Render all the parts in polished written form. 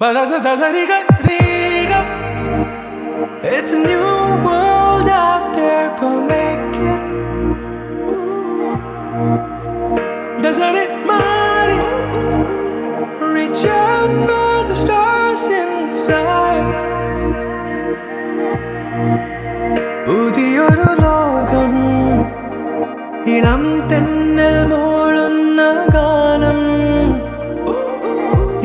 It's a new world out there, go make it. Doesn't it money? Reach out for the stars and fly. പുതിയൊരു ലോകം ഇളം തെന്നൽ മൂളുന്ന ഗാനം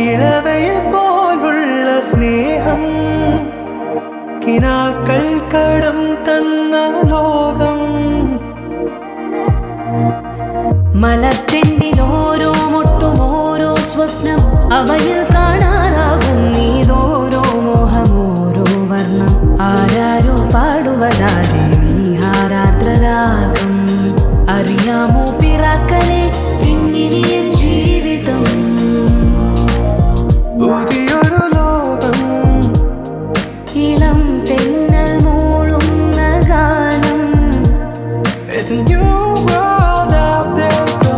ഇളവയിൽ പോലുള്ള സ്നേഹം കിനാക്കൾ കടം തന്ന ലോകം മലച്ചെണ്ടിലോരോ മുട്ടും ഓരോ സ്വപ്നം അവയിൽ കാണാനാകും നീതോരോ മോഹമോരോ വർണ്ണം ആരാരോ പാടുവതാതെ നീഹാരാർദ്രരാഗം അറിയാമോ പിറാക്കളെ എങ്ങനെയും ജീവിതം പുതിയൊരു ലോകം ഇളം തെന്നൽ മൂളുന്ന ഗാനം It's a new world out there, go.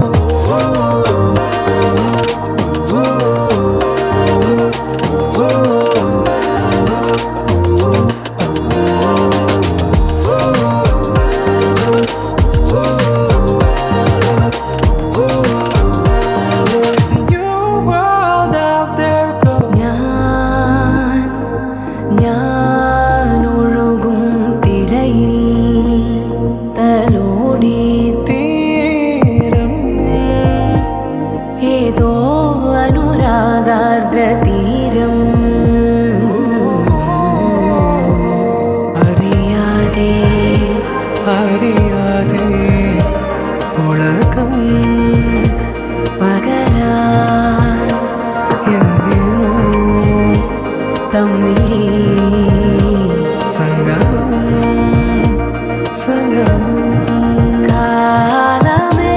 ഞാൻ ഒഴുകും തിരയിൽ തലോടി തീരം ഏതോ അനുരാഗാർദ്ര തീരം അറിയാതെ അറിയാതെ പുളകം പകരാൻ എന്തിനോ തമ്മിലേ സംഗമം സംഗമം കാലമേ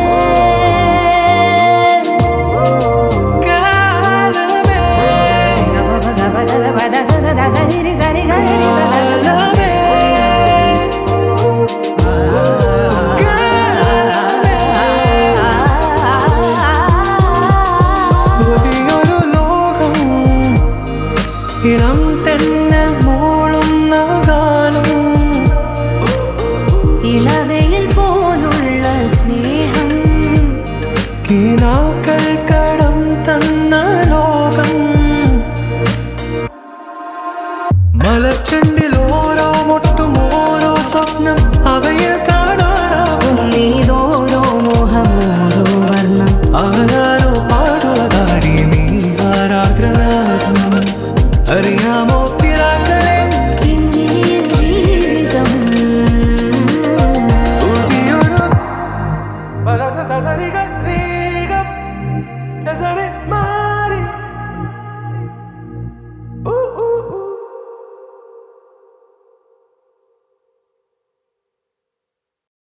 കാലമേ പുതിയൊരു ലോകം ഇളം തെന്നൽ മൂളുന്ന ഗാനം ഇളവയിൽ പോലുള്ള സ്നേഹം കിനാക്കൾ കടം തന്ന ലോകം മലച്ചെണ്ടിലോ